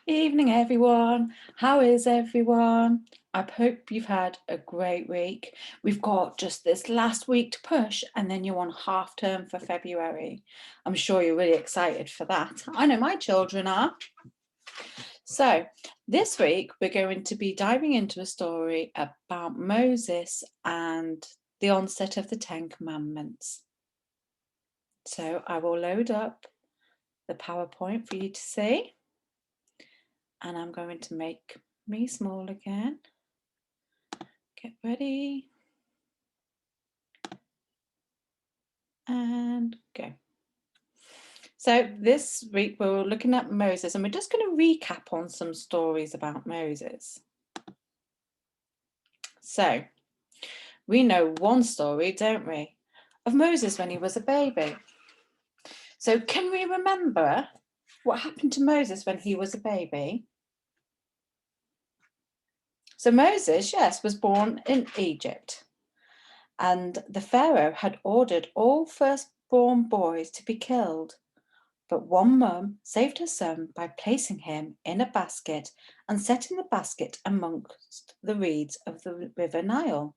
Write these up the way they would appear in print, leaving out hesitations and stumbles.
Evening, everyone. How is everyone? I hope you've had a great week. We've got just this last week to push, and then you're on half term for February. I'm sure you're really excited for that. I know my children are. So, this week we're going to be diving into a story about Moses and the onset of the Ten Commandments. So, I will load up the PowerPoint for you to see. And I'm going to make me small again. Get ready. And go. So this week we're looking at Moses, and we're just going to recap on some stories about Moses. So we know one story, don't we, of Moses when he was a baby. So can we remember what happened to Moses when he was a baby? So Moses, yes, was born in Egypt. And the Pharaoh had ordered all firstborn boys to be killed. But one mum saved her son by placing him in a basket and setting the basket amongst the reeds of the river Nile.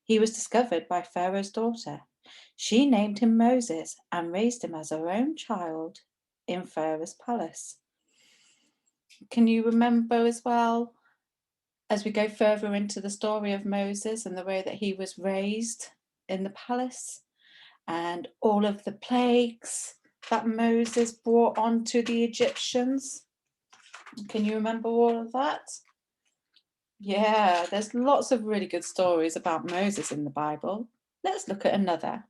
He was discovered by Pharaoh's daughter. She named him Moses and raised him as her own child in Pharaoh's palace. Can you remember as well, as we go further into the story of Moses and the way that he was raised in the palace and all of the plagues that Moses brought on to the Egyptians? Can you remember all of that? Yeah, there's lots of really good stories about Moses in the Bible. Let's look at another.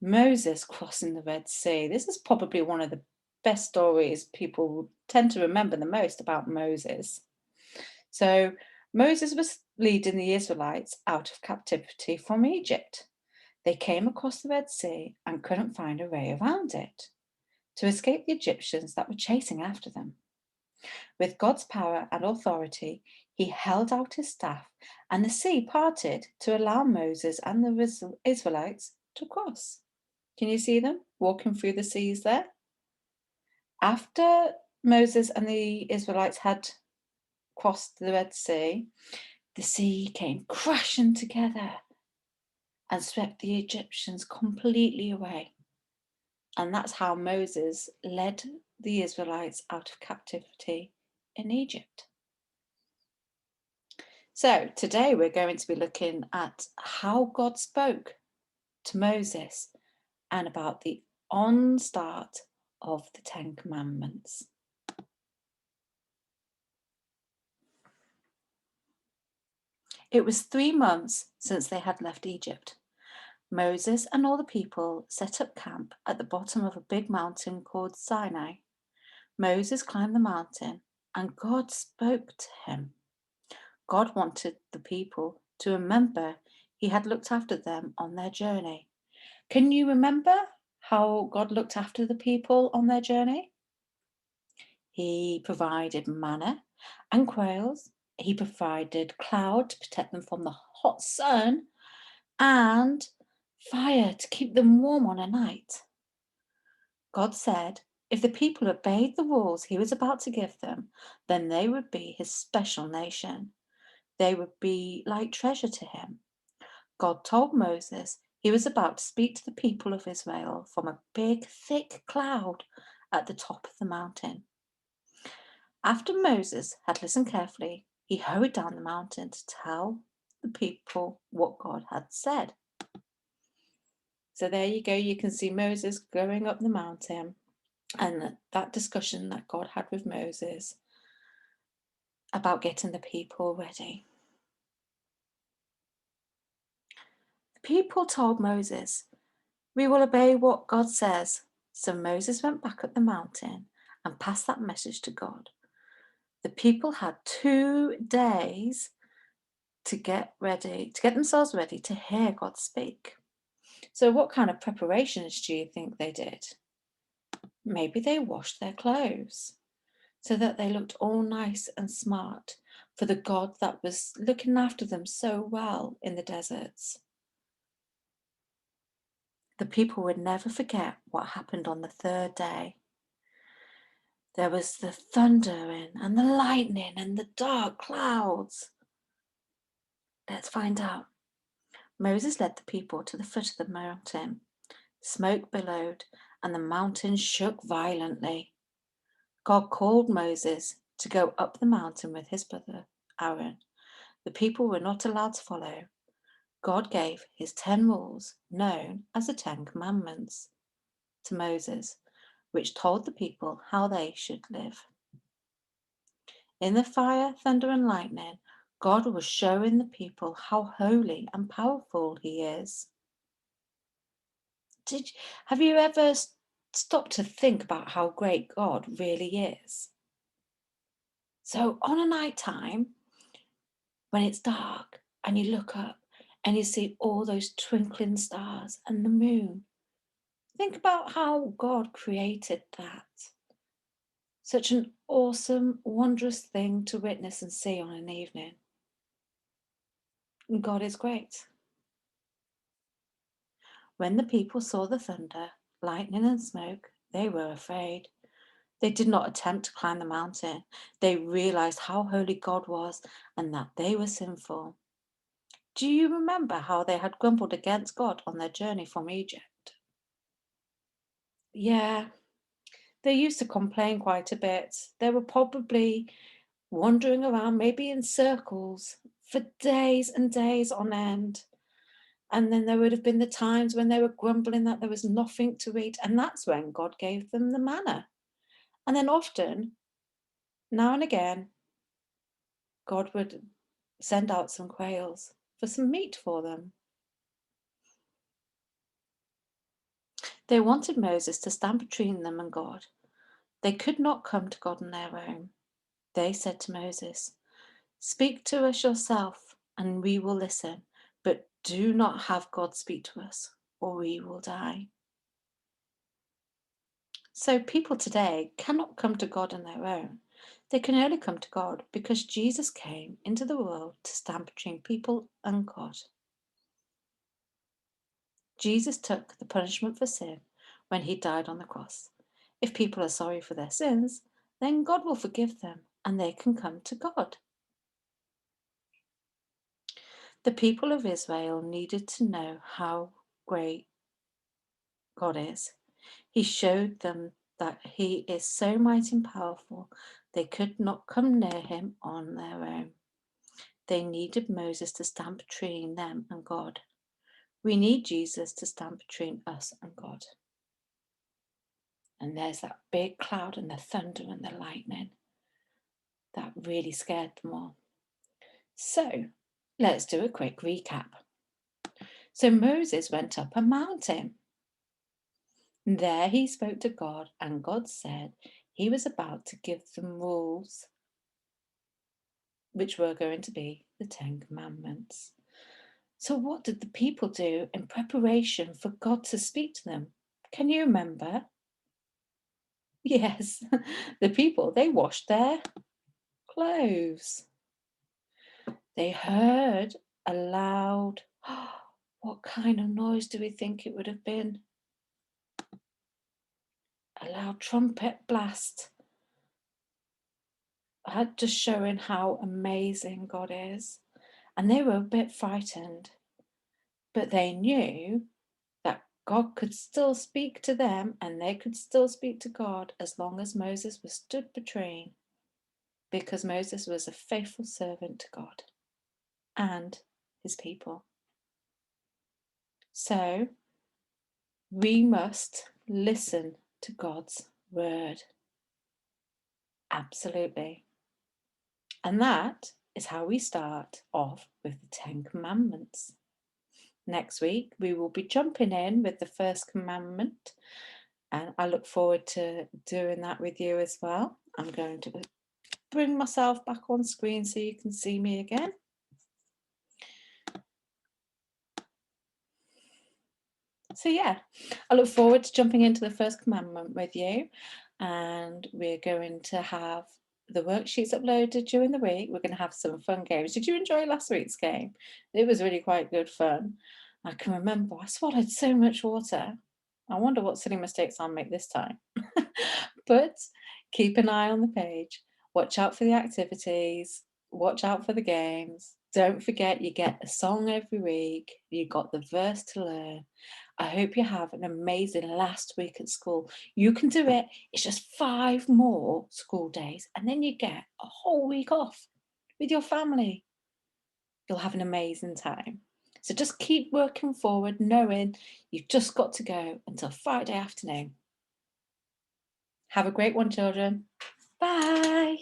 Moses crossing the Red Sea. This is probably one of the best stories people tend to remember the most about Moses. So Moses was leading the Israelites out of captivity from Egypt. They came across the Red Sea and couldn't find a way around it to escape the Egyptians that were chasing after them. With God's power and authority, he held out his staff, and the sea parted to allow Moses and the Israelites to cross. Can you see them walking through the seas there? After Moses and the Israelites had crossed the Red Sea, the sea came crashing together and swept the Egyptians completely away. And that's how Moses led the Israelites out of captivity in Egypt. So today we're going to be looking at how God spoke to Moses and about the onstart of the Ten Commandments. It was 3 months since they had left Egypt. Moses and all the people set up camp at the bottom of a big mountain called Sinai. Moses climbed the mountain and God spoke to him. God wanted the people to remember he had looked after them on their journey. Can you remember how God looked after the people on their journey? He provided manna and quails. He provided cloud to protect them from the hot sun and fire to keep them warm on a night. God said if the people obeyed the rules he was about to give them, then they would be his special nation. They would be like treasure to him. God told Moses he was about to speak to the people of Israel from a big, thick cloud at the top of the mountain. After Moses had listened carefully, he hurried down the mountain to tell the people what God had said. So there you go, you can see Moses going up the mountain and that discussion that God had with Moses about getting the people ready. The people told Moses, "We will obey what God says." So Moses went back up the mountain and passed that message to God. The people had 2 days to get themselves ready to hear God speak. So what kind of preparations do you think they did? Maybe they washed their clothes so that they looked all nice and smart for the God that was looking after them so well in the deserts. The people would never forget what happened on the 3rd day. There was the thundering and the lightning and the dark clouds. Let's find out. Moses led the people to the foot of the mountain. Smoke billowed and the mountain shook violently. God called Moses to go up the mountain with his brother Aaron. The people were not allowed to follow. God gave his 10 rules, known as the 10 Commandments, to Moses, which told the people how they should live. In the fire, thunder, and lightning, God was showing the people how holy and powerful he is. Have you ever stopped to think about how great God really is? So on a night time, when it's dark and you look up and you see all those twinkling stars and the moon, think about how God created that. Such an awesome, wondrous thing to witness and see on an evening. God is great. When the people saw the thunder, lightning, and smoke, they were afraid. They did not attempt to climb the mountain. They realized how holy God was and that they were sinful. Do you remember how they had grumbled against God on their journey from Egypt? Yeah, they used to complain quite a bit. They were probably wandering around, maybe in circles, for days and days on end. And then there would have been the times when they were grumbling that there was nothing to eat, and that's when God gave them the manna. And then often, now and again, God would send out some quails for some meat for them. They wanted Moses to stand between them and God. They could not come to God on their own. They said to Moses, "Speak to us yourself, and we will listen, but do not have God speak to us, or we will die." So people today cannot come to God on their own. They can only come to God because Jesus came into the world to stand between people and God. Jesus took the punishment for sin when he died on the cross. If people are sorry for their sins, then God will forgive them and they can come to God. The people of Israel needed to know how great God is. He showed them that he is so mighty and powerful they could not come near him on their own. They needed Moses to stand between them and God. We need Jesus to stand between us and God. And there's that big cloud and the thunder and the lightning. That really scared them all. So let's do a quick recap. So Moses went up a mountain. There he spoke to God, and God said he was about to give them rules, which were going to be the 10 Commandments. So, what did the people do in preparation for God to speak to them? Can you remember? Yes, the people, they washed their clothes. They heard a loud, what kind of noise do we think it would have been? A loud trumpet blast, just showing how amazing God is. And they were a bit frightened, but they knew that God could still speak to them and they could still speak to God as long as Moses was stood between, because Moses was a faithful servant to God and his people. So we must listen to God's word. Absolutely. And that is how we start off with the 10 Commandments. Next week, we will be jumping in with the first commandment, and I look forward to doing that with you as well. I'm going to bring myself back on screen so you can see me again. So yeah, I look forward to jumping into the first commandment with you, and we're going to have the worksheets uploaded during the week. We're going to have some fun games. Did you enjoy last week's game? It was really quite good fun. I can remember I swallowed so much water. I wonder what silly mistakes I'll make this time. But Keep an eye on the page. Watch out for the activities. Watch out for the games. Don't forget you get a song every week. You got the verse to learn. I hope you have an amazing last week at school. You can do it. It's just 5 more school days, and then you get a whole week off with your family. You'll have an amazing time. So just keep working forward, knowing you've just got to go until Friday afternoon. Have a great one, children. Bye.